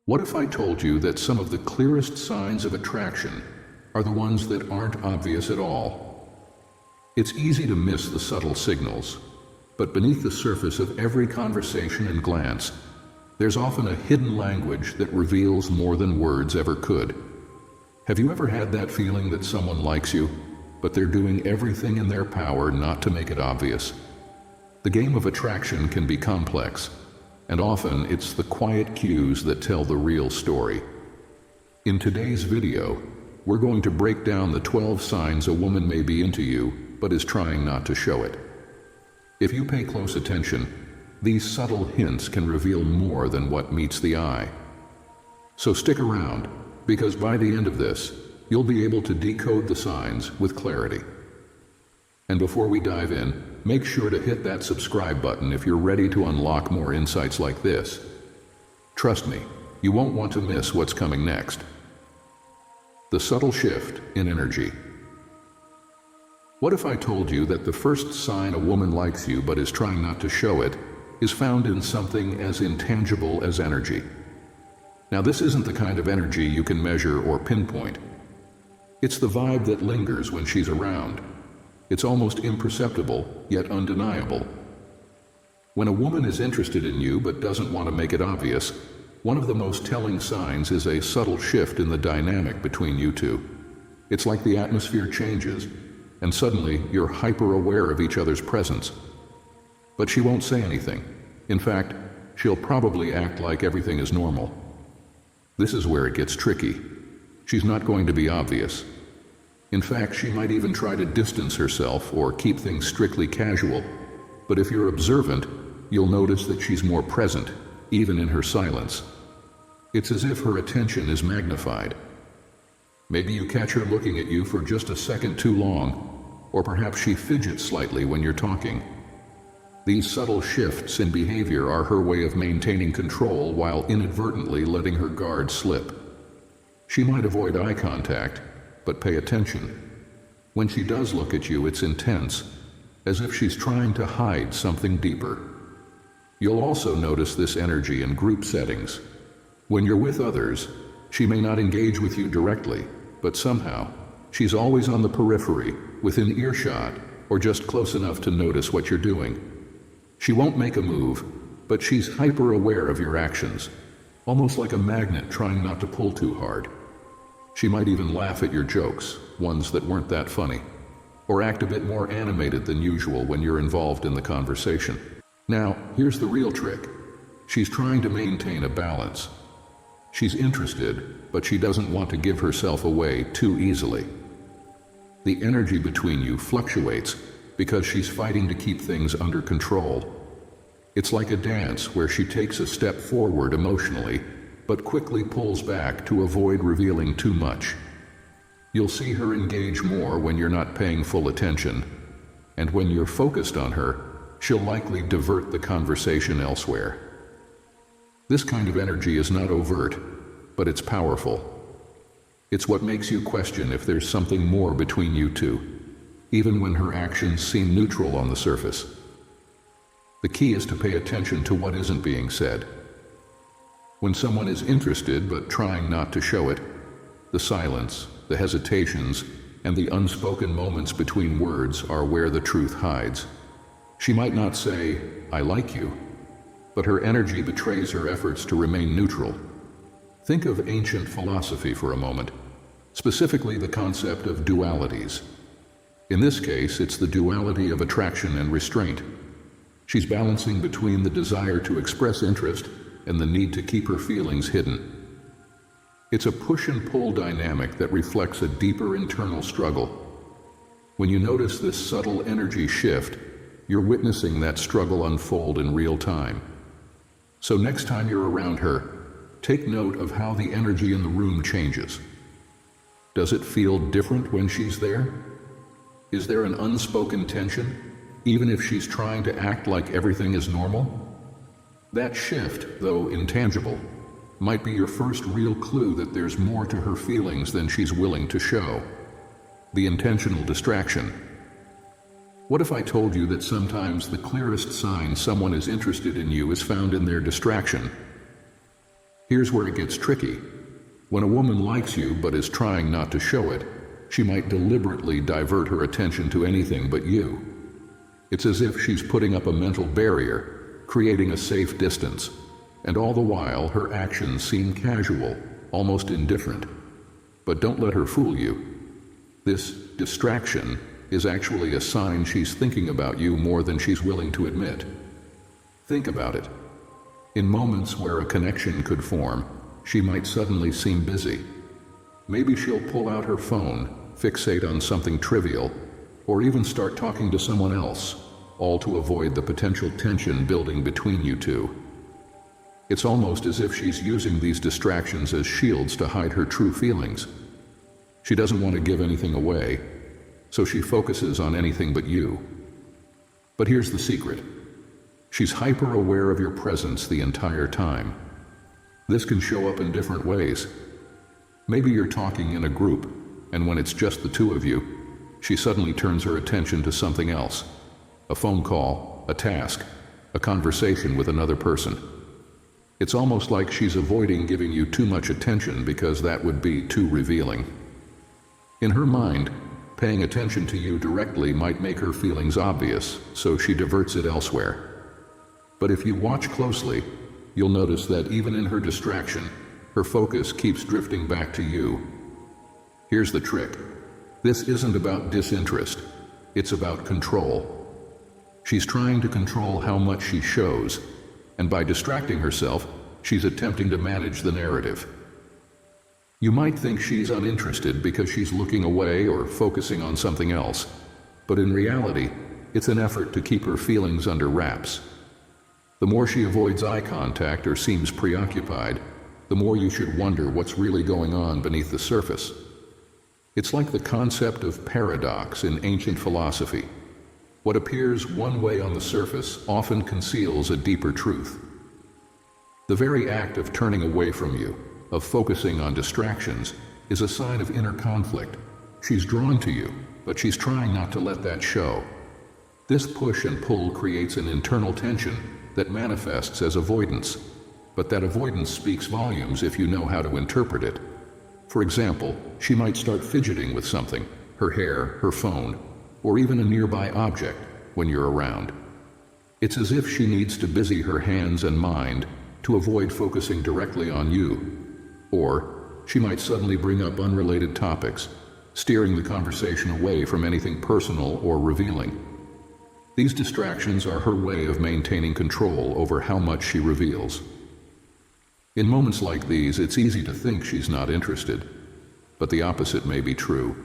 What if I told you that some of the clearest signs of attraction are the ones that aren't obvious at all? It's easy to miss the subtle signals, but beneath the surface of every conversation and glance, there's often a hidden language that reveals more than words ever could. Have you ever had that feeling that someone likes you, but they're doing everything in their power not to make it obvious? The game of attraction can be complex, and often it's the quiet cues that tell the real story. In today's video, we're going to break down the 12 signs a woman may be into you, but is trying not to show it. If you pay close attention, these subtle hints can reveal more than what meets the eye. So stick around, because by the end of this, you'll be able to decode the signs with clarity. And before we dive in, make sure to hit that subscribe button if you're ready to unlock more insights like this. Trust me, you won't want to miss what's coming next. The subtle shift in energy. What if I told you that the first sign a woman likes you but is trying not to show it is found in something as intangible as energy? Now, this isn't the kind of energy you can measure or pinpoint. It's the vibe that lingers when she's around. It's almost imperceptible, yet undeniable. When a woman is interested in you but doesn't want to make it obvious, one of the most telling signs is a subtle shift in the dynamic between you two. It's like the atmosphere changes, and suddenly you're hyper-aware of each other's presence. But she won't say anything. In fact, she'll probably act like everything is normal. This is where it gets tricky. She's not going to be obvious. In fact, she might even try to distance herself or keep things strictly casual. But if you're observant, you'll notice that she's more present, even in her silence. It's as if her attention is magnified. Maybe you catch her looking at you for just a second too long, or perhaps she fidgets slightly when you're talking. These subtle shifts in behavior are her way of maintaining control while inadvertently letting her guard slip. She might avoid eye contact, but pay attention. When she does look at you, it's intense, as if she's trying to hide something deeper. You'll also notice this energy in group settings. When you're with others, she may not engage with you directly, but somehow, she's always on the periphery, within earshot, or just close enough to notice what you're doing. She won't make a move, but she's hyper-aware of your actions, almost like a magnet trying not to pull too hard. She might even laugh at your jokes, ones that weren't that funny, or act a bit more animated than usual when you're involved in the conversation. Now, here's the real trick. She's trying to maintain a balance. She's interested, but she doesn't want to give herself away too easily. The energy between you fluctuates because she's fighting to keep things under control. It's like a dance where she takes a step forward emotionally, but quickly pulls back to avoid revealing too much. You'll see her engage more when you're not paying full attention, and when you're focused on her, she'll likely divert the conversation elsewhere. This kind of energy is not overt, but it's powerful. It's what makes you question if there's something more between you two, even when her actions seem neutral on the surface. The key is to pay attention to what isn't being said. When someone is interested but trying not to show it, the silence, the hesitations, and the unspoken moments between words are where the truth hides. She might not say, "I like you," but her energy betrays her efforts to remain neutral. Think of ancient philosophy for a moment, specifically the concept of dualities. In this case, it's the duality of attraction and restraint. She's balancing between the desire to express interest and the need to keep her feelings hidden. It's a push and pull dynamic that reflects a deeper internal struggle. When you notice this subtle energy shift, you're witnessing that struggle unfold in real time. So next time you're around her, take note of how the energy in the room changes. Does it feel different when she's there? Is there an unspoken tension, even if she's trying to act like everything is normal? That shift, though intangible, might be your first real clue that there's more to her feelings than she's willing to show. The intentional distraction. What if I told you that sometimes the clearest sign someone is interested in you is found in their distraction? Here's where it gets tricky. When a woman likes you but is trying not to show it, she might deliberately divert her attention to anything but you. It's as if she's putting up a mental barrier, creating a safe distance, and all the while her actions seem casual, almost indifferent. But don't let her fool you. This distraction is actually a sign she's thinking about you more than she's willing to admit. Think about it. In moments where a connection could form, she might suddenly seem busy. Maybe she'll pull out her phone, fixate on something trivial, or even start talking to someone else, all to avoid the potential tension building between you two. It's almost as if she's using these distractions as shields to hide her true feelings. She doesn't want to give anything away, so she focuses on anything but you. But here's the secret. She's hyper-aware of your presence the entire time. This can show up in different ways. Maybe you're talking in a group, and when it's just the two of you, she suddenly turns her attention to something else. A phone call, a task, a conversation with another person. It's almost like she's avoiding giving you too much attention because that would be too revealing. In her mind, paying attention to you directly might make her feelings obvious, so she diverts it elsewhere. But if you watch closely, you'll notice that even in her distraction, her focus keeps drifting back to you. Here's the trick. This isn't about disinterest. It's about control. She's trying to control how much she shows, and by distracting herself, she's attempting to manage the narrative. You might think she's uninterested because she's looking away or focusing on something else, but in reality, it's an effort to keep her feelings under wraps. The more she avoids eye contact or seems preoccupied, the more you should wonder what's really going on beneath the surface. It's like the concept of paradox in ancient philosophy. What appears one way on the surface often conceals a deeper truth. The very act of turning away from you, of focusing on distractions, is a sign of inner conflict. She's drawn to you, but she's trying not to let that show. This push and pull creates an internal tension that manifests as avoidance, but that avoidance speaks volumes if you know how to interpret it. For example, she might start fidgeting with something, her hair, her phone, or even a nearby object when you're around. It's as if she needs to busy her hands and mind to avoid focusing directly on you. Or she might suddenly bring up unrelated topics, steering the conversation away from anything personal or revealing. These distractions are her way of maintaining control over how much she reveals. In moments like these, it's easy to think she's not interested, but the opposite may be true.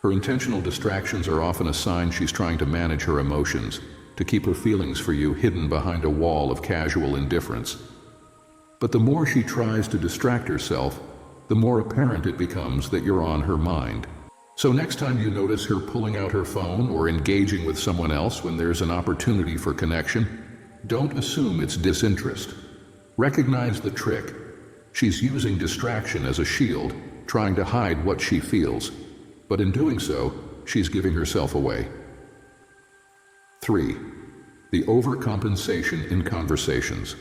Her intentional distractions are often a sign she's trying to manage her emotions, to keep her feelings for you hidden behind a wall of casual indifference. But the more she tries to distract herself, the more apparent it becomes that you're on her mind. So next time you notice her pulling out her phone or engaging with someone else when there's an opportunity for connection, don't assume it's disinterest. Recognize the trick. She's using distraction as a shield, trying to hide what she feels. But in doing so, she's giving herself away. 3. The overcompensation in conversations.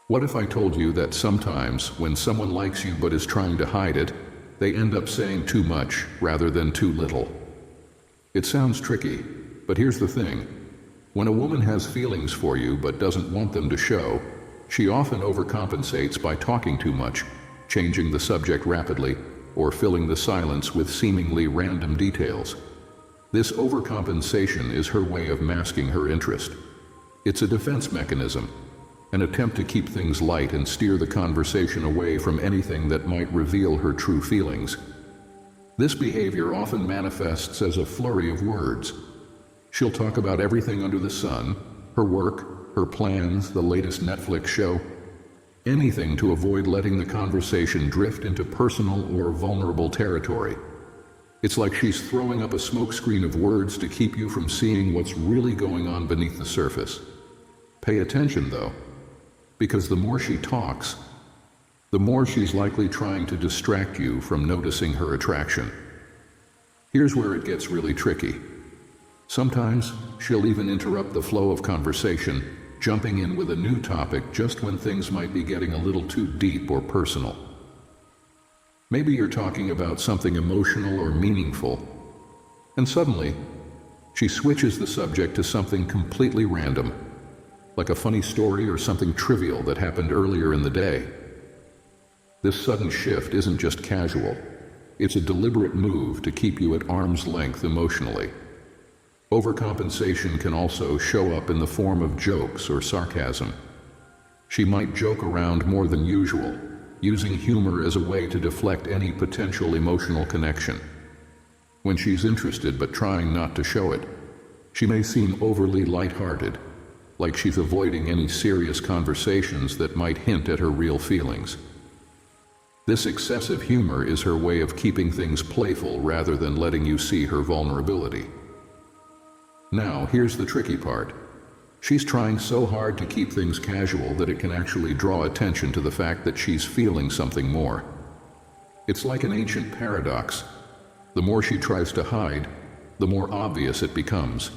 What if I told you that sometimes when someone likes you but is trying to hide it, they end up saying too much rather than too little? It sounds tricky, but here's the thing. When a woman has feelings for you but doesn't want them to show, she often overcompensates by talking too much, changing the subject rapidly, or filling the silence with seemingly random details. This overcompensation is her way of masking her interest. It's a defense mechanism, an attempt to keep things light and steer the conversation away from anything that might reveal her true feelings. This behavior often manifests as a flurry of words. She'll talk about everything under the sun, her work, her plans, the latest Netflix show, anything to avoid letting the conversation drift into personal or vulnerable territory. It's like she's throwing up a smokescreen of words to keep you from seeing what's really going on beneath the surface. Pay attention, though, because the more she talks, the more she's likely trying to distract you from noticing her attraction. Here's where it gets really tricky. Sometimes she'll even interrupt the flow of conversation, jumping in with a new topic just when things might be getting a little too deep or personal. Maybe you're talking about something emotional or meaningful, and suddenly, she switches the subject to something completely random, like a funny story or something trivial that happened earlier in the day. This sudden shift isn't just casual. It's a deliberate move to keep you at arm's length emotionally. Overcompensation can also show up in the form of jokes or sarcasm. She might joke around more than usual, using humor as a way to deflect any potential emotional connection. When she's interested but trying not to show it, she may seem overly lighthearted, like she's avoiding any serious conversations that might hint at her real feelings. This excessive humor is her way of keeping things playful rather than letting you see her vulnerability. Now, here's the tricky part. She's trying so hard to keep things casual that it can actually draw attention to the fact that she's feeling something more. It's like an ancient paradox. The more she tries to hide, the more obvious it becomes.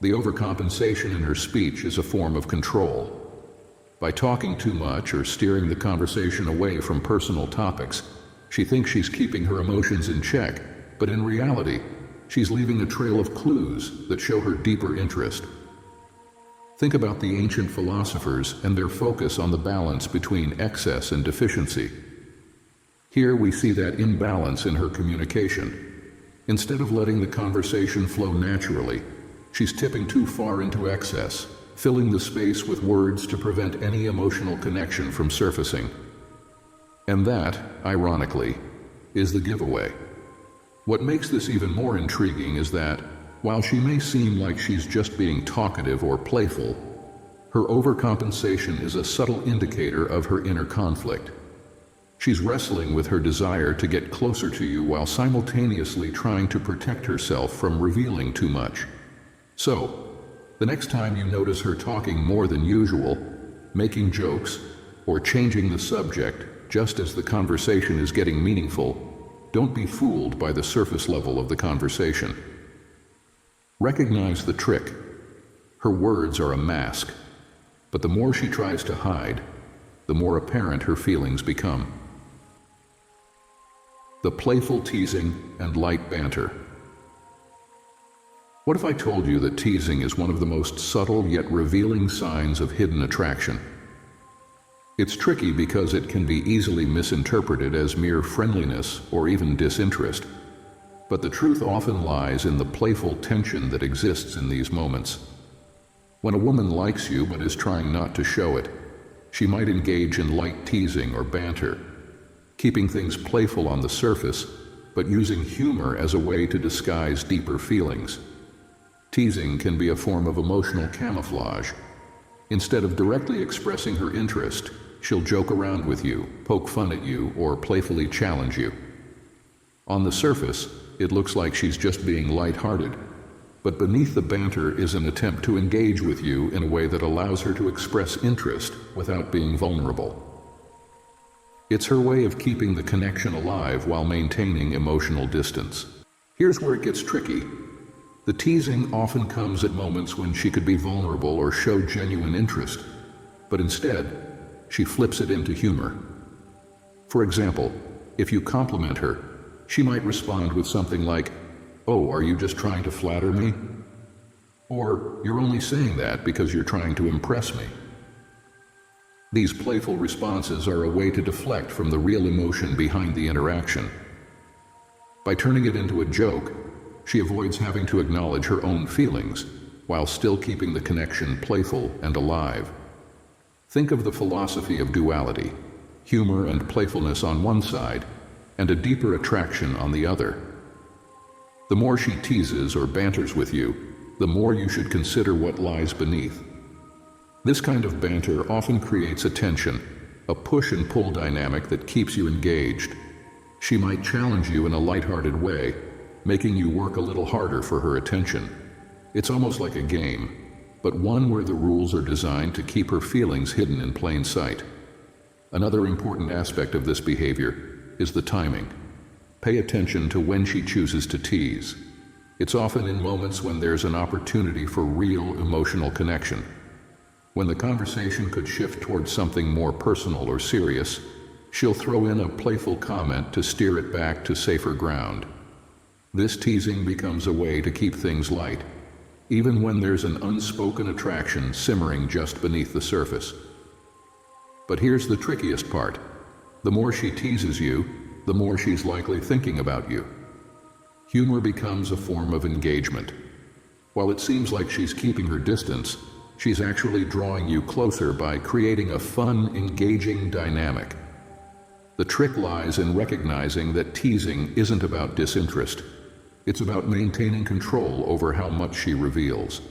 The overcompensation in her speech is a form of control. By talking too much or steering the conversation away from personal topics, she thinks she's keeping her emotions in check, but in reality, she's leaving a trail of clues that show her deeper interest. Think about the ancient philosophers and their focus on the balance between excess and deficiency. Here we see that imbalance in her communication. Instead of letting the conversation flow naturally, she's tipping too far into excess, filling the space with words to prevent any emotional connection from surfacing. And that, ironically, is the giveaway. What makes this even more intriguing is that, while she may seem like she's just being talkative or playful, her overcompensation is a subtle indicator of her inner conflict. She's wrestling with her desire to get closer to you while simultaneously trying to protect herself from revealing too much. So, the next time you notice her talking more than usual, making jokes, or changing the subject just as the conversation is getting meaningful, don't be fooled by the surface level of the conversation. Recognize the trick. Her words are a mask, but the more she tries to hide, the more apparent her feelings become. The playful teasing and light banter. What if I told you that teasing is one of the most subtle yet revealing signs of hidden attraction? It's tricky because it can be easily misinterpreted as mere friendliness or even disinterest. But the truth often lies in the playful tension that exists in these moments. When a woman likes you but is trying not to show it, she might engage in light teasing or banter, keeping things playful on the surface, but using humor as a way to disguise deeper feelings. Teasing can be a form of emotional camouflage. Instead of directly expressing her interest, she'll joke around with you, poke fun at you, or playfully challenge you. On the surface, it looks like she's just being lighthearted, but beneath the banter is an attempt to engage with you in a way that allows her to express interest without being vulnerable. It's her way of keeping the connection alive while maintaining emotional distance. Here's where it gets tricky. The teasing often comes at moments when she could be vulnerable or show genuine interest, but instead, she flips it into humor. For example, if you compliment her, she might respond with something like, "Oh, are you just trying to flatter me?" Or, "You're only saying that because you're trying to impress me." These playful responses are a way to deflect from the real emotion behind the interaction. By turning it into a joke, she avoids having to acknowledge her own feelings, while still keeping the connection playful and alive. Think of the philosophy of duality, humor and playfulness on one side, and a deeper attraction on the other. The more she teases or banters with you, the more you should consider what lies beneath. This kind of banter often creates a tension, a push and pull dynamic that keeps you engaged. She might challenge you in a lighthearted way, making you work a little harder for her attention. It's almost like a game, but one where the rules are designed to keep her feelings hidden in plain sight. Another important aspect of this behavior is the timing. Pay attention to when she chooses to tease. It's often in moments when there's an opportunity for real emotional connection. When the conversation could shift towards something more personal or serious, she'll throw in a playful comment to steer it back to safer ground. This teasing becomes a way to keep things light, even when there's an unspoken attraction simmering just beneath the surface. But here's the trickiest part. The more she teases you, the more she's likely thinking about you. Humor becomes a form of engagement. While it seems like she's keeping her distance, she's actually drawing you closer by creating a fun, engaging dynamic. The trick lies in recognizing that teasing isn't about disinterest. It's about maintaining control over how much she reveals.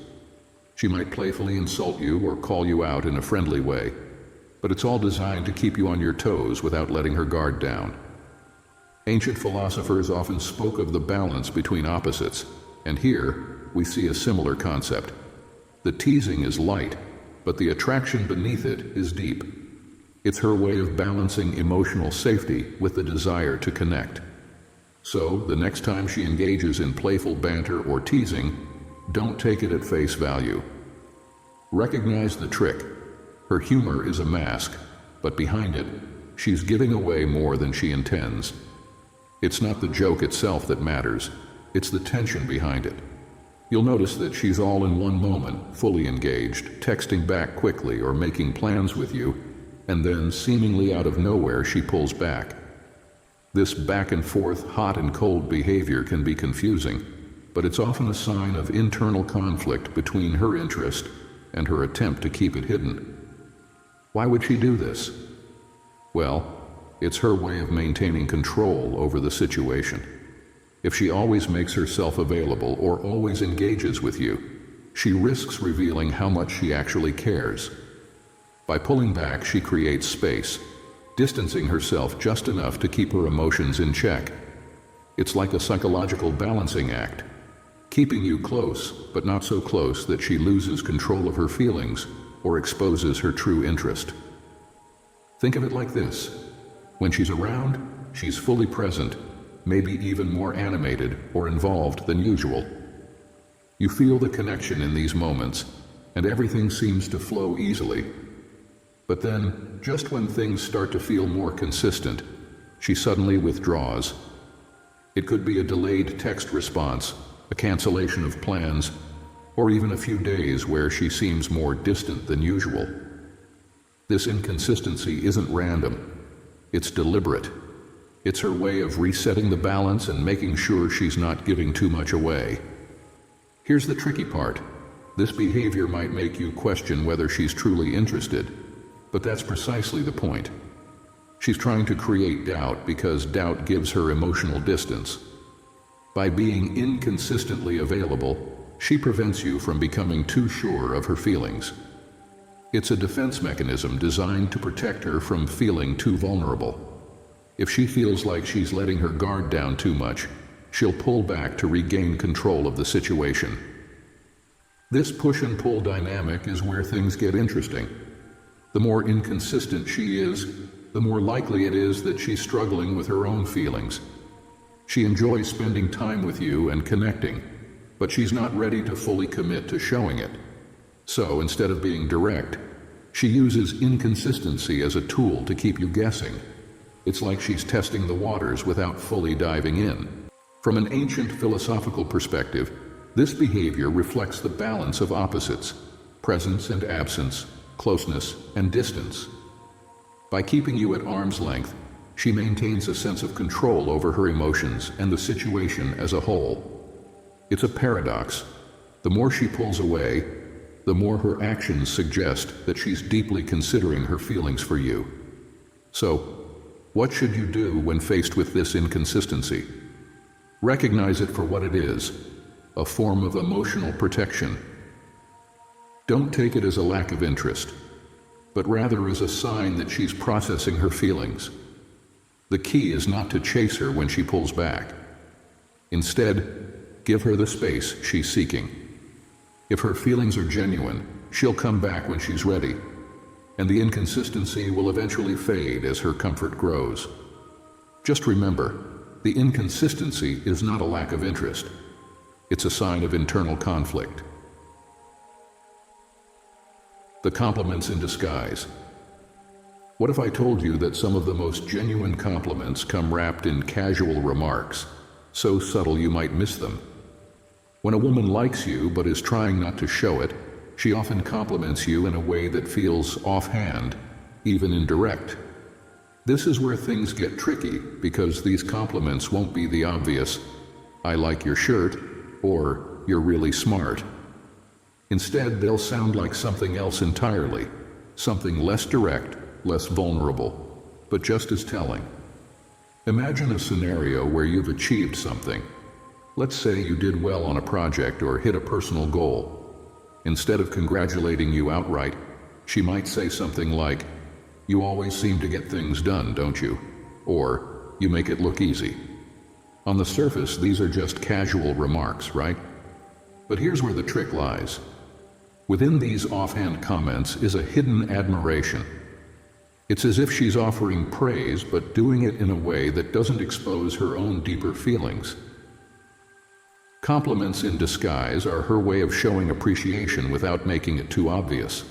She might playfully insult you or call you out in a friendly way, but it's all designed to keep you on your toes without letting her guard down. Ancient philosophers often spoke of the balance between opposites, and here we see a similar concept. The teasing is light, but the attraction beneath it is deep. It's her way of balancing emotional safety with the desire to connect. So, the next time she engages in playful banter or teasing, don't take it at face value. Recognize the trick. Her humor is a mask, but behind it, she's giving away more than she intends. It's not the joke itself that matters, it's the tension behind it. You'll notice that she's all in one moment, fully engaged, texting back quickly or making plans with you, and then, seemingly out of nowhere, she pulls back. This back and forth, hot and cold behavior can be confusing, but it's often a sign of internal conflict between her interest and her attempt to keep it hidden. Why would she do this? Well, it's her way of maintaining control over the situation. If she always makes herself available or always engages with you, she risks revealing how much she actually cares. By pulling back, she creates space, distancing herself just enough to keep her emotions in check. It's like a psychological balancing act, keeping you close, but not so close that she loses control of her feelings or exposes her true interest. Think of it like this. When she's around, she's fully present, maybe even more animated or involved than usual. You feel the connection in these moments, and everything seems to flow easily. But then, just when things start to feel more consistent, she suddenly withdraws. It could be a delayed text response, a cancellation of plans, or even a few days where she seems more distant than usual. This inconsistency isn't random. It's deliberate. It's her way of resetting the balance and making sure she's not giving too much away. Here's the tricky part. This behavior might make you question whether she's truly interested, but that's precisely the point. She's trying to create doubt because doubt gives her emotional distance. By being inconsistently available, she prevents you from becoming too sure of her feelings. It's a defense mechanism designed to protect her from feeling too vulnerable. If she feels like she's letting her guard down too much, she'll pull back to regain control of the situation. This push and pull dynamic is where things get interesting. The more inconsistent she is, the more likely it is that she's struggling with her own feelings. She enjoys spending time with you and connecting, but she's not ready to fully commit to showing it. So, instead of being direct, she uses inconsistency as a tool to keep you guessing. It's like she's testing the waters without fully diving in. From an ancient philosophical perspective, this behavior reflects the balance of opposites, presence and absence, closeness and distance. By keeping you at arm's length, she maintains a sense of control over her emotions and the situation as a whole. It's a paradox. The more she pulls away, the more her actions suggest that she's deeply considering her feelings for you. So, what should you do when faced with this inconsistency? Recognize it for what it is, a form of emotional protection. Don't take it as a lack of interest, but rather as a sign that she's processing her feelings. The key is not to chase her when she pulls back. Instead, give her the space she's seeking. If her feelings are genuine, she'll come back when she's ready, and the inconsistency will eventually fade as her comfort grows. Just remember, the inconsistency is not a lack of interest. It's a sign of internal conflict. The compliments in disguise. What if I told you that some of the most genuine compliments come wrapped in casual remarks, so subtle you might miss them? When a woman likes you but is trying not to show it, she often compliments you in a way that feels offhand, even indirect. This is where things get tricky, because these compliments won't be the obvious, "I like your shirt," or "you're really smart." Instead, they'll sound like something else entirely, something less direct, less vulnerable, but just as telling. Imagine a scenario where you've achieved something. Let's say you did well on a project or hit a personal goal. Instead of congratulating you outright, she might say something like, "You always seem to get things done, don't you?" Or, "You make it look easy." On the surface, these are just casual remarks, right? But here's where the trick lies. Within these offhand comments is a hidden admiration. It's as if she's offering praise, but doing it in a way that doesn't expose her own deeper feelings. Compliments in disguise are her way of showing appreciation without making it too obvious.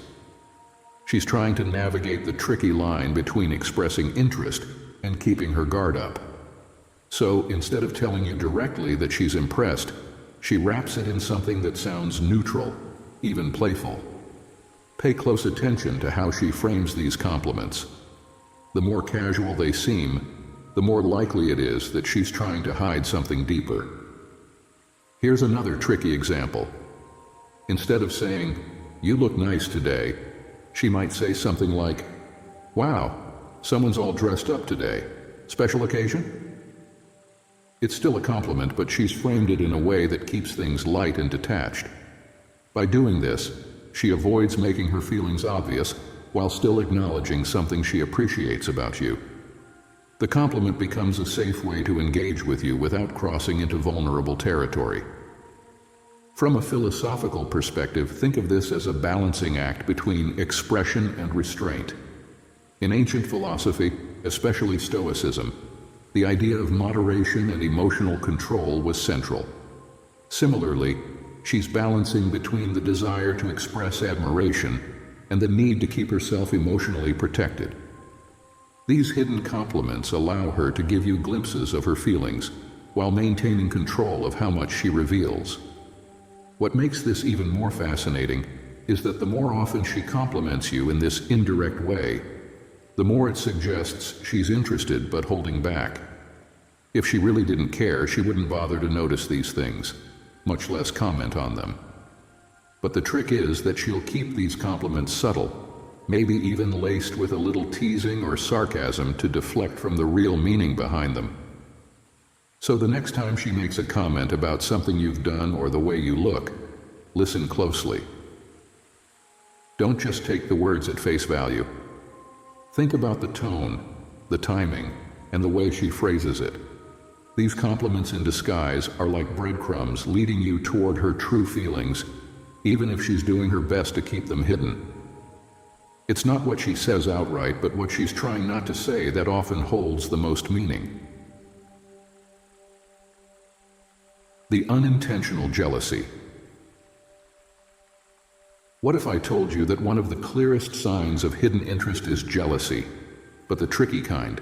She's trying to navigate the tricky line between expressing interest and keeping her guard up. So instead of telling you directly that she's impressed, she wraps it in something that sounds neutral, even playful. Pay close attention to how she frames these compliments. The more casual they seem, the more likely it is that she's trying to hide something deeper. Here's another tricky example. Instead of saying, "You look nice today," she might say something like, "Wow, someone's all dressed up today. Special occasion?" It's still a compliment, but she's framed it in a way that keeps things light and detached. By doing this, she avoids making her feelings obvious while still acknowledging something she appreciates about you. The compliment becomes a safe way to engage with you without crossing into vulnerable territory. From a philosophical perspective, think of this as a balancing act between expression and restraint. In ancient philosophy, especially Stoicism, the idea of moderation and emotional control was central. Similarly, she's balancing between the desire to express admiration and the need to keep herself emotionally protected. These hidden compliments allow her to give you glimpses of her feelings while maintaining control of how much she reveals. What makes this even more fascinating is that the more often she compliments you in this indirect way, the more it suggests she's interested but holding back. If she really didn't care, she wouldn't bother to notice these things, much less comment on them. But the trick is that she'll keep these compliments subtle, maybe even laced with a little teasing or sarcasm to deflect from the real meaning behind them. So the next time she makes a comment about something you've done or the way you look, listen closely. Don't just take the words at face value. Think about the tone, the timing, and the way she phrases it. These compliments in disguise are like breadcrumbs leading you toward her true feelings, even if she's doing her best to keep them hidden. It's not what she says outright, but what she's trying not to say that often holds the most meaning. The unintentional jealousy. What if I told you that one of the clearest signs of hidden interest is jealousy, but the tricky kind?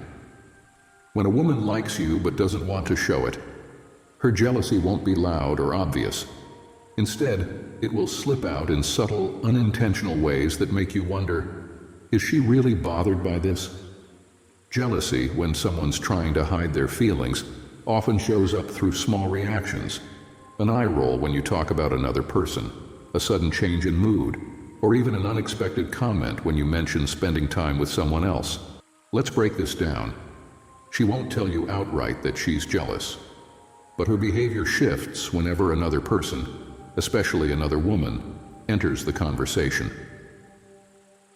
When a woman likes you but doesn't want to show it, her jealousy won't be loud or obvious. Instead, it will slip out in subtle, unintentional ways that make you wonder, is she really bothered by this? Jealousy, when someone's trying to hide their feelings, often shows up through small reactions. An eye roll when you talk about another person, a sudden change in mood, or even an unexpected comment when you mention spending time with someone else. Let's break this down. She won't tell you outright that she's jealous, but her behavior shifts whenever another person, especially another woman, enters the conversation.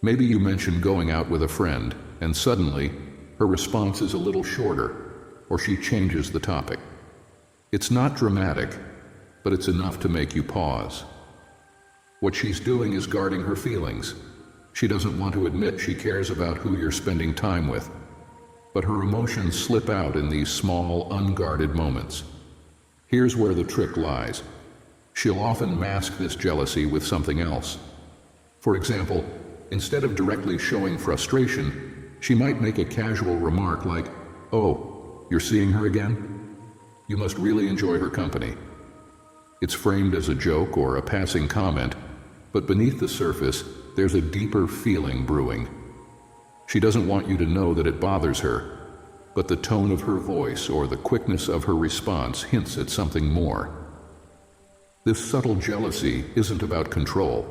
Maybe you mention going out with a friend, and suddenly, her response is a little shorter, or she changes the topic. It's not dramatic, but it's enough to make you pause. What she's doing is guarding her feelings. She doesn't want to admit she cares about who you're spending time with, but her emotions slip out in these small, unguarded moments. Here's where the trick lies. She'll often mask this jealousy with something else. For example, instead of directly showing frustration, she might make a casual remark like, "Oh, you're seeing her again? You must really enjoy her company." It's framed as a joke or a passing comment, but beneath the surface, there's a deeper feeling brewing. She doesn't want you to know that it bothers her, but the tone of her voice or the quickness of her response hints at something more. This subtle jealousy isn't about control.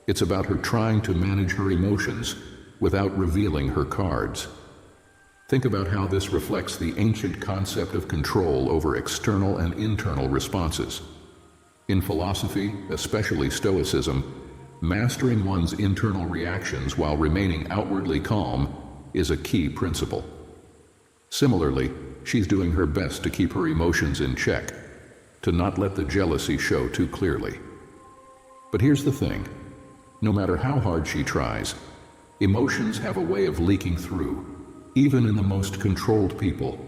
It's about her trying to manage her emotions without revealing her cards. Think about how this reflects the ancient concept of control over external and internal responses. In philosophy, especially Stoicism, mastering one's internal reactions while remaining outwardly calm is a key principle. Similarly, she's doing her best to keep her emotions in check, to not let the jealousy show too clearly. But here's the thing, no matter how hard she tries, emotions have a way of leaking through, even in the most controlled people.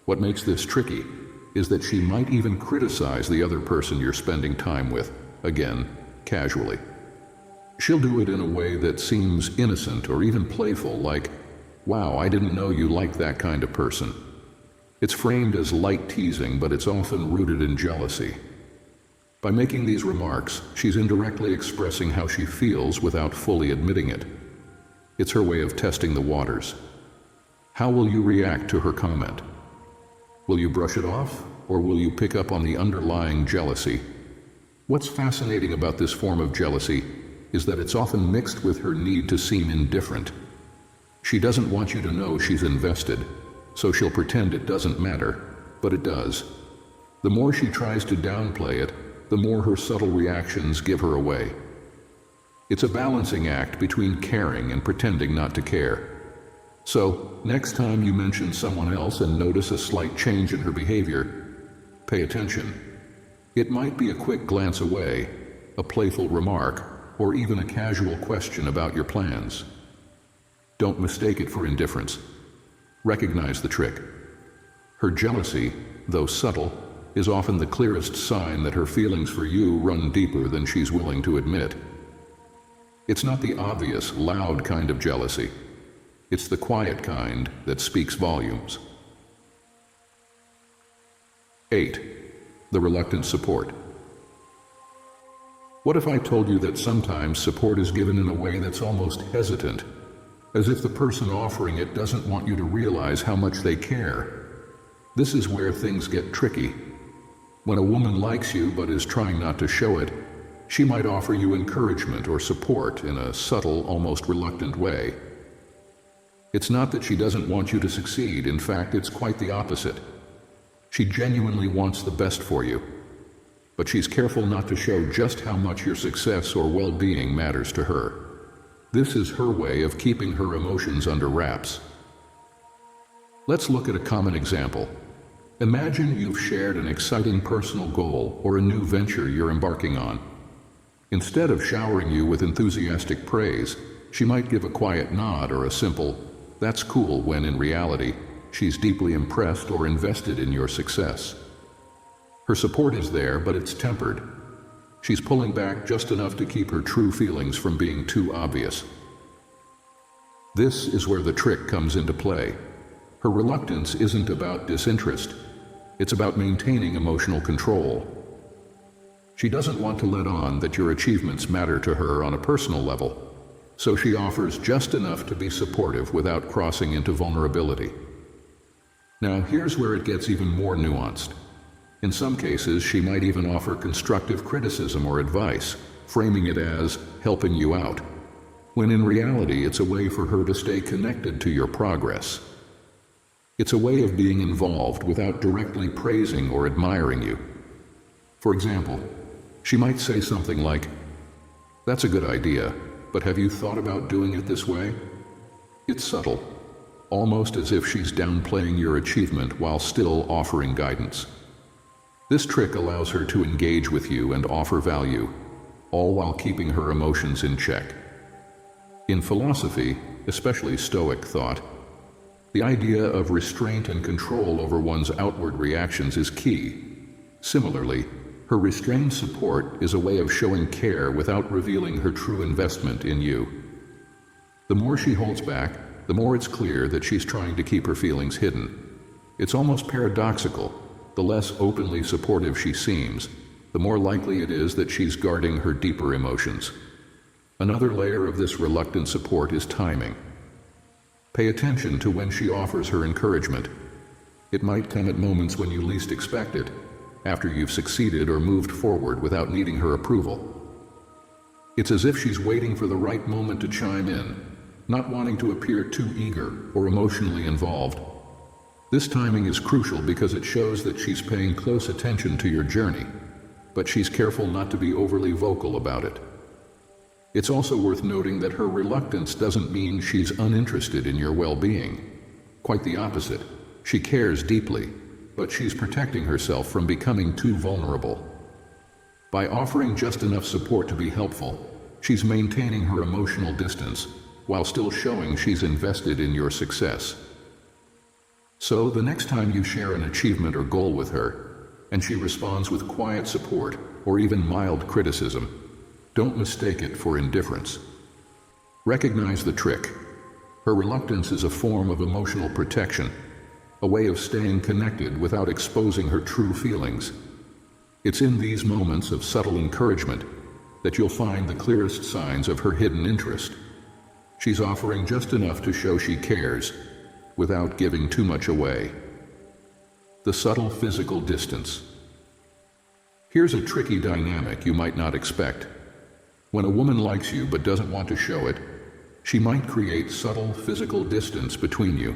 What makes this tricky is that she might even criticize the other person you're spending time with, again, casually. She'll do it in a way that seems innocent or even playful, like, "Wow, I didn't know you liked that kind of person." It's framed as light teasing, but it's often rooted in jealousy. By making these remarks, she's indirectly expressing how she feels without fully admitting it. It's her way of testing the waters. How will you react to her comment? Will you brush it off, or will you pick up on the underlying jealousy? What's fascinating about this form of jealousy is that it's often mixed with her need to seem indifferent. She doesn't want you to know she's invested, so she'll pretend it doesn't matter, but it does. The more she tries to downplay it, the more her subtle reactions give her away. It's a balancing act between caring and pretending not to care. So, next time you mention someone else and notice a slight change in her behavior, pay attention. It might be a quick glance away, a playful remark, or even a casual question about your plans. Don't mistake it for indifference. Recognize the trick. Her jealousy, though subtle, is often the clearest sign that her feelings for you run deeper than she's willing to admit. It's not the obvious, loud kind of jealousy. It's the quiet kind that speaks volumes. 8. The reluctant support. What if I told you that sometimes support is given in a way that's almost hesitant, as if the person offering it doesn't want you to realize how much they care? This is where things get tricky. When a woman likes you but is trying not to show it, she might offer you encouragement or support in a subtle, almost reluctant way. It's not that she doesn't want you to succeed. In fact, it's quite the opposite. She genuinely wants the best for you, but she's careful not to show just how much your success or well-being matters to her. This is her way of keeping her emotions under wraps. Let's look at a common example. Imagine you've shared an exciting personal goal or a new venture you're embarking on. Instead of showering you with enthusiastic praise, she might give a quiet nod or a simple, "That's cool," when in reality, she's deeply impressed or invested in your success. Her support is there, but it's tempered. She's pulling back just enough to keep her true feelings from being too obvious. This is where the trick comes into play. Her reluctance isn't about disinterest. It's about maintaining emotional control. She doesn't want to let on that your achievements matter to her on a personal level, so she offers just enough to be supportive without crossing into vulnerability. Now, here's where it gets even more nuanced. In some cases, she might even offer constructive criticism or advice, framing it as helping you out, when in reality it's a way for her to stay connected to your progress. It's a way of being involved without directly praising or admiring you. For example, she might say something like, "That's a good idea, but have you thought about doing it this way?" It's subtle, almost as if she's downplaying your achievement while still offering guidance. This trick allows her to engage with you and offer value, all while keeping her emotions in check. In philosophy, especially Stoic thought, the idea of restraint and control over one's outward reactions is key. Similarly, her restrained support is a way of showing care without revealing her true investment in you. The more she holds back, the more it's clear that she's trying to keep her feelings hidden. It's almost paradoxical. The less openly supportive she seems, the more likely it is that she's guarding her deeper emotions. Another layer of this reluctant support is timing. Pay attention to when she offers her encouragement. It might come at moments when you least expect it, after you've succeeded or moved forward without needing her approval. It's as if she's waiting for the right moment to chime in, not wanting to appear too eager or emotionally involved. This timing is crucial because it shows that she's paying close attention to your journey, but she's careful not to be overly vocal about it. It's also worth noting that her reluctance doesn't mean she's uninterested in your well-being. Quite the opposite. She cares deeply, but she's protecting herself from becoming too vulnerable. By offering just enough support to be helpful, she's maintaining her emotional distance while still showing she's invested in your success. So, the next time you share an achievement or goal with her, and she responds with quiet support or even mild criticism, don't mistake it for indifference. Recognize the trick. Her reluctance is a form of emotional protection, a way of staying connected without exposing her true feelings. It's in these moments of subtle encouragement that you'll find the clearest signs of her hidden interest. She's offering just enough to show she cares, without giving too much away. The subtle physical distance. Here's a tricky dynamic you might not expect. When a woman likes you but doesn't want to show it, she might create subtle physical distance between you.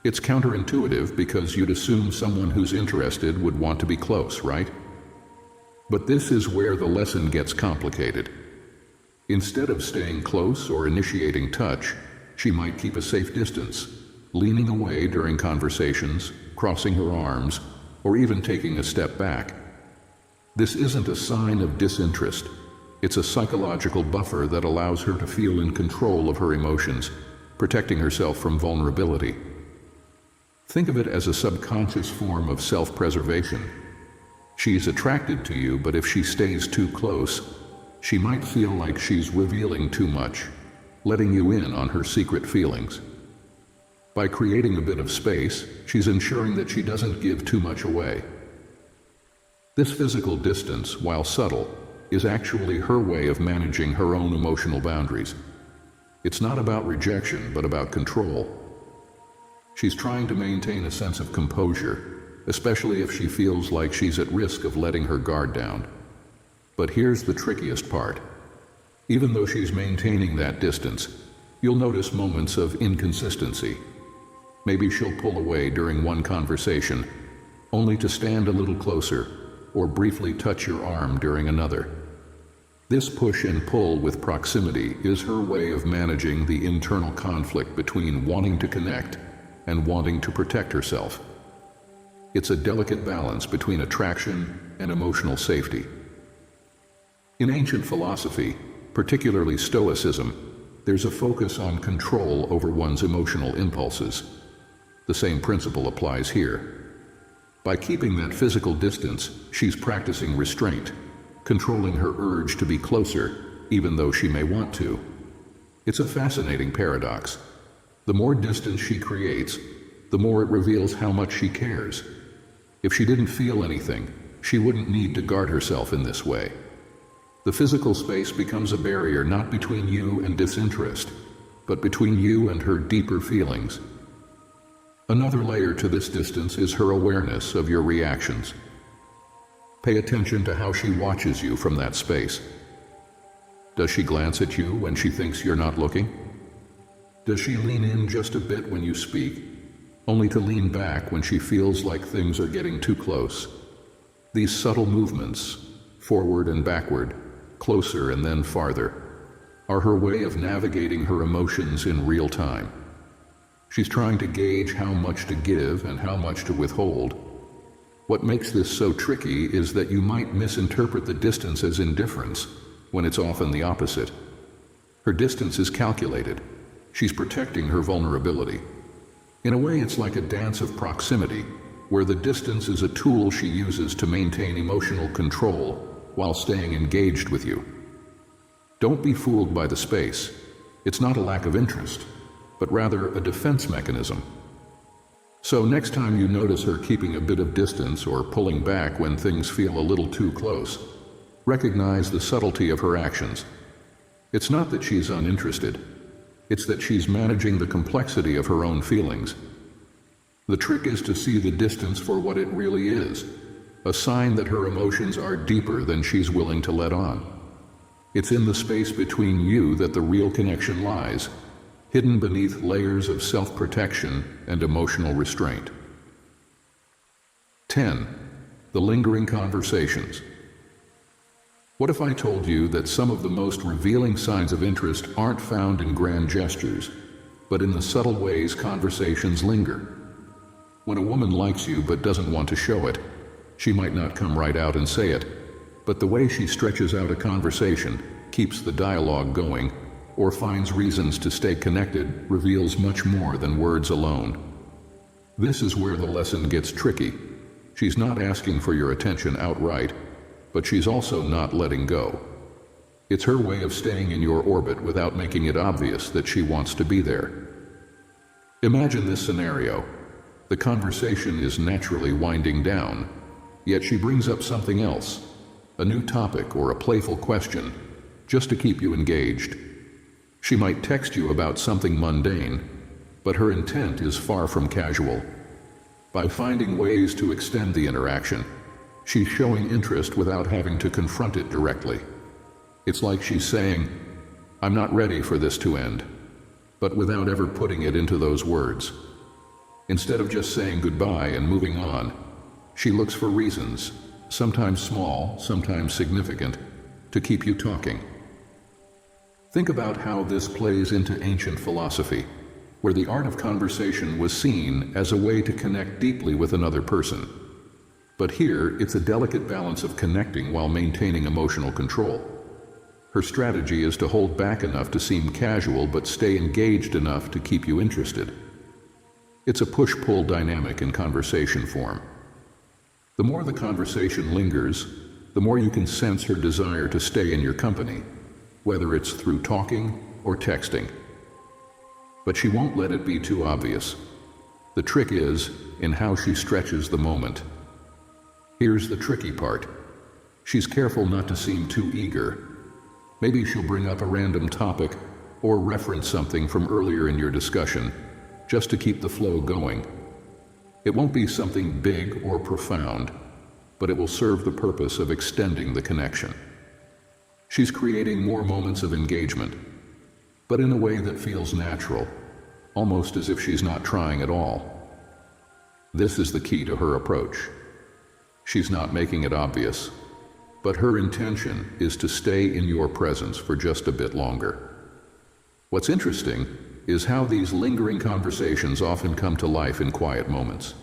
It's counterintuitive because you'd assume someone who's interested would want to be close, right? But this is where the lesson gets complicated. Instead of staying close or initiating touch, she might keep a safe distance, leaning away during conversations, crossing her arms, or even taking a step back. This isn't a sign of disinterest. It's a psychological buffer that allows her to feel in control of her emotions, protecting herself from vulnerability. Think of it as a subconscious form of self-preservation. She's attracted to you, but if she stays too close, she might feel like she's revealing too much, letting you in on her secret feelings. By creating a bit of space, she's ensuring that she doesn't give too much away. This physical distance, while subtle, is actually her way of managing her own emotional boundaries. It's not about rejection, but about control. She's trying to maintain a sense of composure, especially if she feels like she's at risk of letting her guard down. But here's the trickiest part. Even though she's maintaining that distance, you'll notice moments of inconsistency. Maybe she'll pull away during one conversation, only to stand a little closer or briefly touch your arm during another. This push and pull with proximity is her way of managing the internal conflict between wanting to connect and wanting to protect herself. It's a delicate balance between attraction and emotional safety. In ancient philosophy, particularly Stoicism, there's a focus on control over one's emotional impulses. The same principle applies here. By keeping that physical distance, she's practicing restraint, controlling her urge to be closer, even though she may want to. It's a fascinating paradox. The more distance she creates, the more it reveals how much she cares. If she didn't feel anything, she wouldn't need to guard herself in this way. The physical space becomes a barrier not between you and disinterest, but between you and her deeper feelings. Another layer to this distance is her awareness of your reactions. Pay attention to how she watches you from that space. Does she glance at you when she thinks you're not looking? Does she lean in just a bit when you speak, only to lean back when she feels like things are getting too close? These subtle movements, forward and backward, closer and then farther, are her way of navigating her emotions in real time. She's trying to gauge how much to give and how much to withhold. What makes this so tricky is that you might misinterpret the distance as indifference, when it's often the opposite. Her distance is calculated. She's protecting her vulnerability. In a way, it's like a dance of proximity, where the distance is a tool she uses to maintain emotional control while staying engaged with you. Don't be fooled by the space. It's not a lack of interest, but rather a defense mechanism. So next time you notice her keeping a bit of distance or pulling back when things feel a little too close, recognize the subtlety of her actions. It's not that she's uninterested. It's that she's managing the complexity of her own feelings. The trick is to see the distance for what it really is, a sign that her emotions are deeper than she's willing to let on. It's in the space between you that the real connection lies, hidden beneath layers of self-protection and emotional restraint. 10. The lingering conversations. What if I told you that some of the most revealing signs of interest aren't found in grand gestures, but in the subtle ways conversations linger? When a woman likes you but doesn't want to show it, she might not come right out and say it, but the way she stretches out a conversation, keeps the dialogue going, or finds reasons to stay connected reveals much more than words alone. This is where the lesson gets tricky. She's not asking for your attention outright, but she's also not letting go. It's her way of staying in your orbit without making it obvious that she wants to be there. Imagine this scenario. The conversation is naturally winding down, yet she brings up something else, a new topic or a playful question, just to keep you engaged. She might text you about something mundane, but her intent is far from casual. By finding ways to extend the interaction, she's showing interest without having to confront it directly. It's like she's saying, "I'm not ready for this to end," but without ever putting it into those words. Instead of just saying goodbye and moving on, she looks for reasons, sometimes small, sometimes significant, to keep you talking. Think about how this plays into ancient philosophy, where the art of conversation was seen as a way to connect deeply with another person. But here, it's a delicate balance of connecting while maintaining emotional control. Her strategy is to hold back enough to seem casual but stay engaged enough to keep you interested. It's a push-pull dynamic in conversation form. The more the conversation lingers, the more you can sense her desire to stay in your company, whether it's through talking or texting. But she won't let it be too obvious. The trick is in how she stretches the moment. Here's the tricky part. She's careful not to seem too eager. Maybe she'll bring up a random topic or reference something from earlier in your discussion, just to keep the flow going. It won't be something big or profound, but it will serve the purpose of extending the connection. She's creating more moments of engagement, but in a way that feels natural, almost as if she's not trying at all. This is the key to her approach. She's not making it obvious, but her intention is to stay in your presence for just a bit longer. What's interesting is how these lingering conversations often come to life in quiet moments,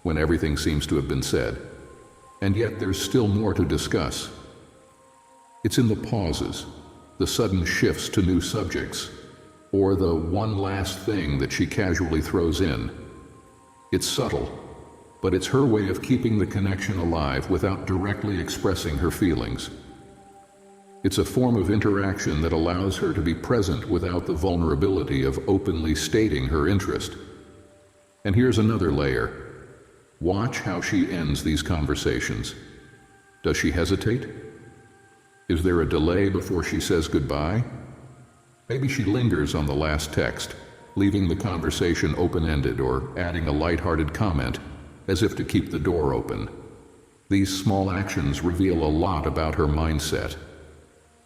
when everything seems to have been said, and yet there's still more to discuss. It's in the pauses, the sudden shifts to new subjects, or the one last thing that she casually throws in. It's subtle, but it's her way of keeping the connection alive without directly expressing her feelings. It's a form of interaction that allows her to be present without the vulnerability of openly stating her interest. And here's another layer. Watch how she ends these conversations. Does she hesitate? Is there a delay before she says goodbye? Maybe she lingers on the last text, leaving the conversation open-ended or adding a light-hearted comment, as if to keep the door open. These small actions reveal a lot about her mindset.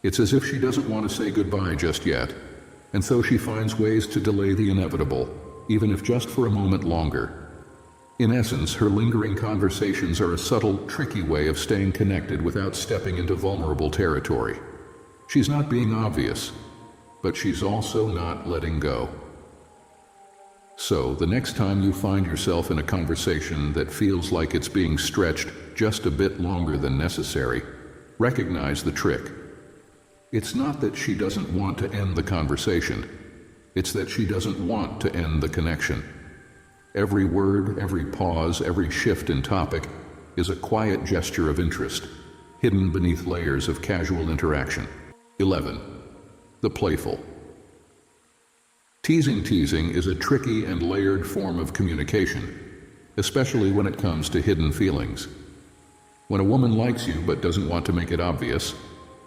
It's as if she doesn't want to say goodbye just yet, and so she finds ways to delay the inevitable, even if just for a moment longer. In essence, her lingering conversations are a subtle, tricky way of staying connected without stepping into vulnerable territory. She's not being obvious, but she's also not letting go. So, the next time you find yourself in a conversation that feels like it's being stretched just a bit longer than necessary, recognize the trick. It's not that she doesn't want to end the conversation. It's that she doesn't want to end the connection. Every word, every pause, every shift in topic is a quiet gesture of interest, hidden beneath layers of casual interaction. 11. The playful. Teasing is a tricky and layered form of communication, especially when it comes to hidden feelings. When a woman likes you but doesn't want to make it obvious,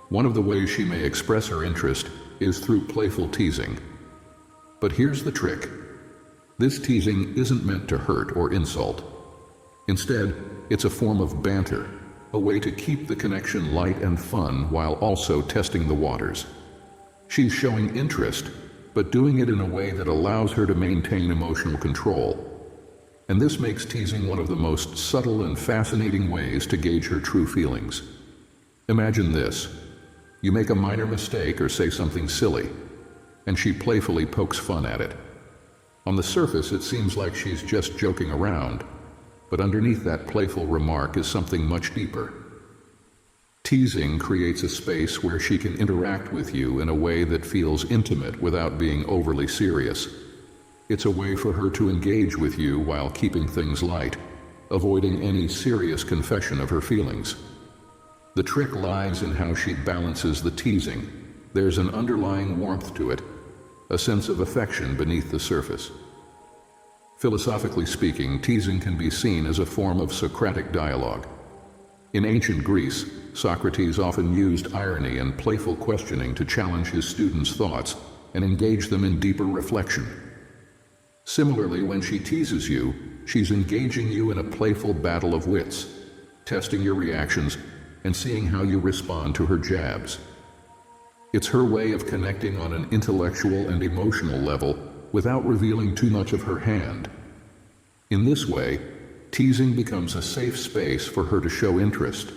one of the ways she may express her interest is through playful teasing. But here's the trick. This teasing isn't meant to hurt or insult. Instead, it's a form of banter, a way to keep the connection light and fun while also testing the waters. She's showing interest, but doing it in a way that allows her to maintain emotional control. And this makes teasing one of the most subtle and fascinating ways to gauge her true feelings. Imagine this. You make a minor mistake or say something silly, and she playfully pokes fun at it. On the surface, it seems like she's just joking around, but underneath that playful remark is something much deeper. Teasing creates a space where she can interact with you in a way that feels intimate without being overly serious. It's a way for her to engage with you while keeping things light, avoiding any serious confession of her feelings. The trick lies in how she balances the teasing. There's an underlying warmth to it, a sense of affection beneath the surface. Philosophically speaking, teasing can be seen as a form of Socratic dialogue. In ancient Greece, Socrates often used irony and playful questioning to challenge his students' thoughts and engage them in deeper reflection. Similarly, when she teases you, she's engaging you in a playful battle of wits, testing your reactions and seeing how you respond to her jabs. It's her way of connecting on an intellectual and emotional level without revealing too much of her hand. In this way, teasing becomes a safe space for her to show interest,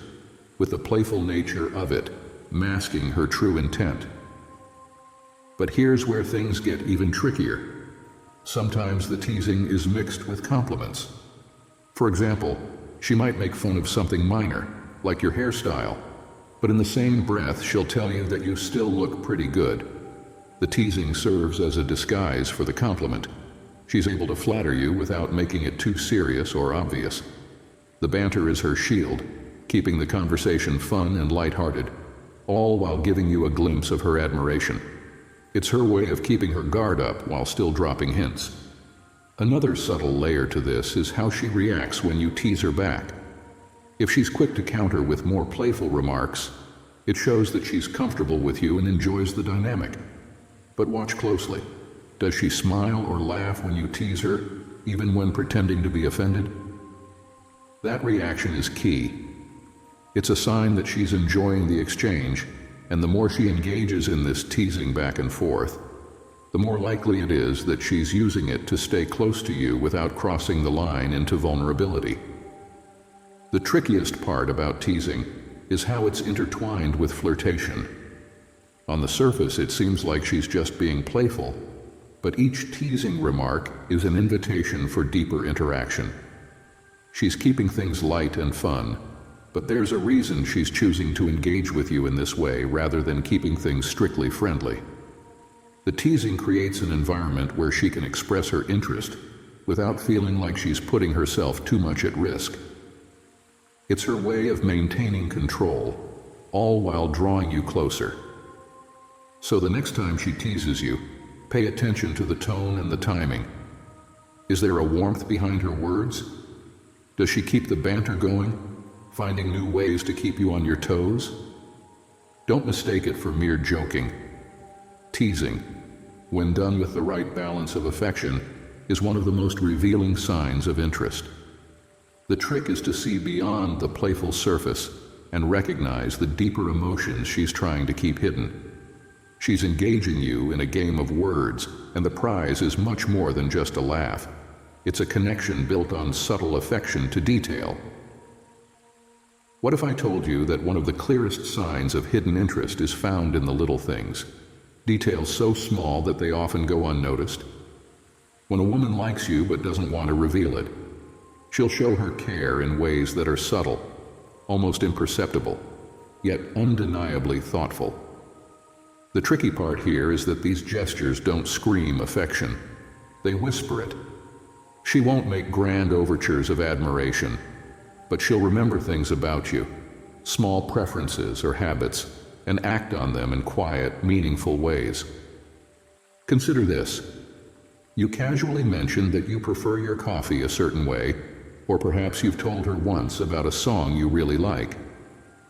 with the playful nature of it masking her true intent. But here's where things get even trickier. Sometimes the teasing is mixed with compliments. For example, she might make fun of something minor, like your hairstyle, but in the same breath she'll tell you that you still look pretty good. The teasing serves as a disguise for the compliment. She's able to flatter you without making it too serious or obvious. The banter is her shield, keeping the conversation fun and lighthearted, all while giving you a glimpse of her admiration. It's her way of keeping her guard up while still dropping hints. Another subtle layer to this is how she reacts when you tease her back. If she's quick to counter with more playful remarks, it shows that she's comfortable with you and enjoys the dynamic. But watch closely. Does she smile or laugh when you tease her, even when pretending to be offended? That reaction is key. It's a sign that she's enjoying the exchange, and the more she engages in this teasing back and forth, the more likely it is that she's using it to stay close to you without crossing the line into vulnerability. The trickiest part about teasing is how it's intertwined with flirtation. On the surface, it seems like she's just being playful, but each teasing remark is an invitation for deeper interaction. She's keeping things light and fun, but there's a reason she's choosing to engage with you in this way rather than keeping things strictly friendly. The teasing creates an environment where she can express her interest without feeling like she's putting herself too much at risk. It's her way of maintaining control, all while drawing you closer. So the next time she teases you, pay attention to the tone and the timing. Is there a warmth behind her words? Does she keep the banter going, finding new ways to keep you on your toes? Don't mistake it for mere joking. Teasing, when done with the right balance of affection, is one of the most revealing signs of interest. The trick is to see beyond the playful surface and recognize the deeper emotions she's trying to keep hidden. She's engaging you in a game of words, and the prize is much more than just a laugh. It's a connection built on subtle affection to detail. What if I told you that one of the clearest signs of hidden interest is found in the little things, details so small that they often go unnoticed? When a woman likes you but doesn't want to reveal it, she'll show her care in ways that are subtle, almost imperceptible, yet undeniably thoughtful. The tricky part here is that these gestures don't scream affection. They whisper it. She won't make grand overtures of admiration, but she'll remember things about you, small preferences or habits, and act on them in quiet, meaningful ways. Consider this. You casually mention that you prefer your coffee a certain way, or perhaps you've told her once about a song you really like.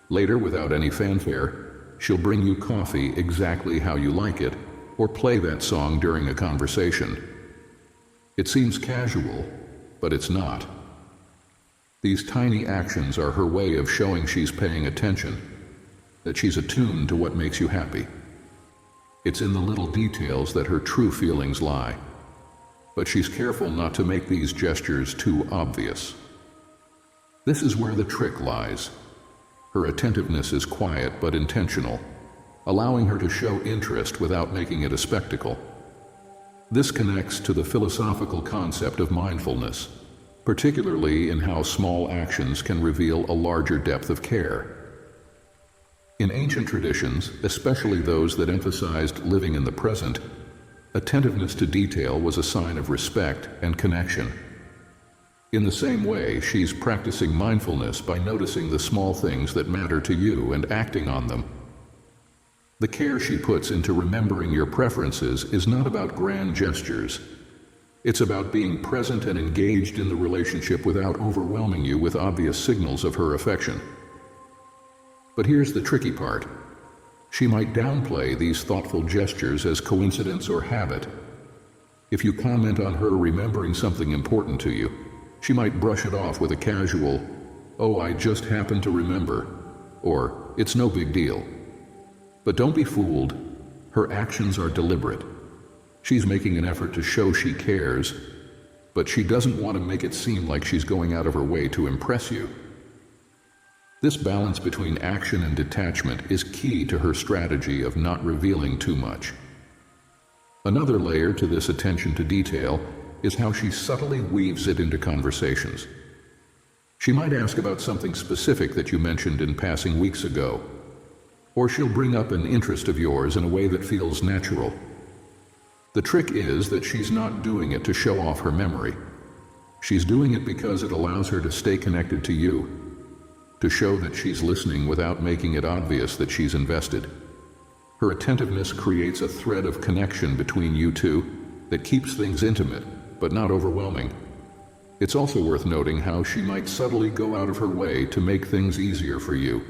Later, without any fanfare, she'll bring you coffee exactly how you like it, or play that song during a conversation. It seems casual, but it's not. These tiny actions are her way of showing she's paying attention, that she's attuned to what makes you happy. It's in the little details that her true feelings lie, but she's careful not to make these gestures too obvious. This is where the trick lies. Her attentiveness is quiet but intentional, allowing her to show interest without making it a spectacle. This connects to the philosophical concept of mindfulness, particularly in how small actions can reveal a larger depth of care. In ancient traditions, especially those that emphasized living in the present, attentiveness to detail was a sign of respect and connection. In the same way, she's practicing mindfulness by noticing the small things that matter to you and acting on them. The care she puts into remembering your preferences is not about grand gestures. It's about being present and engaged in the relationship without overwhelming you with obvious signals of her affection. But here's the tricky part. She might downplay these thoughtful gestures as coincidence or habit. If you comment on her remembering something important to you, she might brush it off with a casual, "Oh, I just happened to remember," or "It's no big deal." But don't be fooled. Her actions are deliberate. She's making an effort to show she cares, but she doesn't want to make it seem like she's going out of her way to impress you. This balance between action and detachment is key to her strategy of not revealing too much. Another layer to this attention to detail is how she subtly weaves it into conversations. She might ask about something specific that you mentioned in passing weeks ago, or she'll bring up an interest of yours in a way that feels natural. The trick is that she's not doing it to show off her memory. She's doing it because it allows her to stay connected to you, to show that she's listening without making it obvious that she's invested. Her attentiveness creates a thread of connection between you two that keeps things intimate, but not overwhelming. It's also worth noting how she might subtly go out of her way to make things easier for you,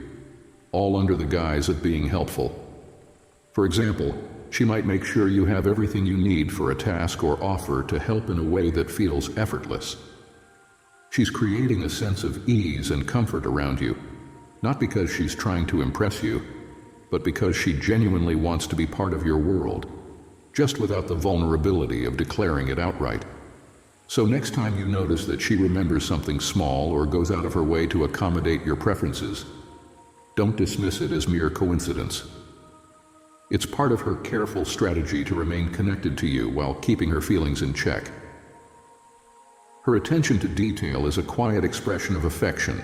all under the guise of being helpful. For example, she might make sure you have everything you need for a task or offer to help in a way that feels effortless. She's creating a sense of ease and comfort around you, not because she's trying to impress you, but because she genuinely wants to be part of your world, just without the vulnerability of declaring it outright. So next time you notice that she remembers something small or goes out of her way to accommodate your preferences, don't dismiss it as mere coincidence. It's part of her careful strategy to remain connected to you while keeping her feelings in check. Her attention to detail is a quiet expression of affection,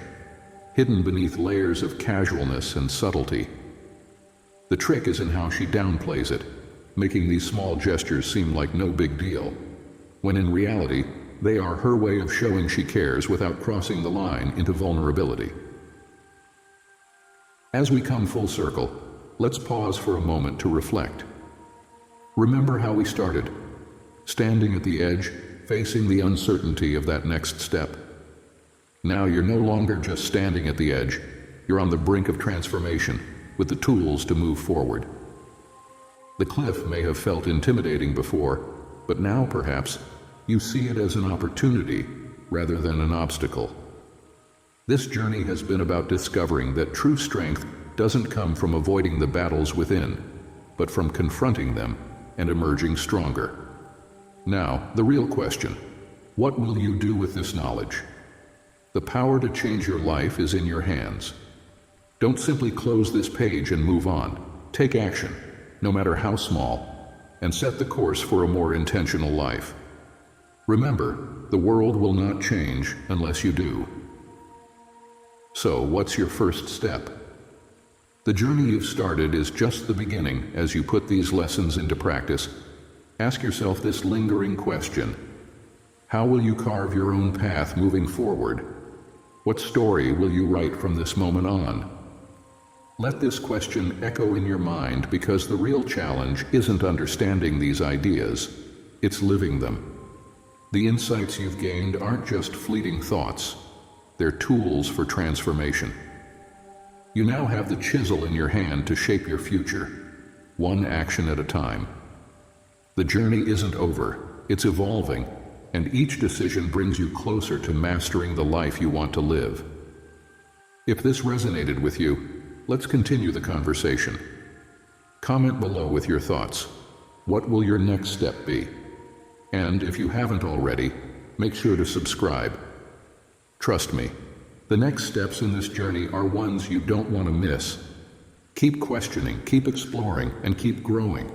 hidden beneath layers of casualness and subtlety. The trick is in how she downplays it, making these small gestures seem like no big deal, when in reality, they are her way of showing she cares without crossing the line into vulnerability. As we come full circle, let's pause for a moment to reflect. Remember how we started, standing at the edge, facing the uncertainty of that next step. Now you're no longer just standing at the edge, you're on the brink of transformation, with the tools to move forward. The cliff may have felt intimidating before, but now perhaps you see it as an opportunity rather than an obstacle. This journey has been about discovering that true strength doesn't come from avoiding the battles within, but from confronting them and emerging stronger. Now, the real question: what will you do with this knowledge? The power to change your life is in your hands. Don't simply close this page and move on. Take action, no matter how small, and set the course for a more intentional life. Remember, the world will not change unless you do. So, what's your first step? The journey you've started is just the beginning. As you put these lessons into practice, ask yourself this lingering question: how will you carve your own path moving forward? What story will you write from this moment on? Let this question echo in your mind, because the real challenge isn't understanding these ideas, it's living them. The insights you've gained aren't just fleeting thoughts, they're tools for transformation. You now have the chisel in your hand to shape your future, one action at a time. The journey isn't over, it's evolving, and each decision brings you closer to mastering the life you want to live. If this resonated with you, let's continue the conversation. Comment below with your thoughts. What will your next step be? And if you haven't already, make sure to subscribe. Trust me, the next steps in this journey are ones you don't want to miss. Keep questioning, keep exploring, and keep growing.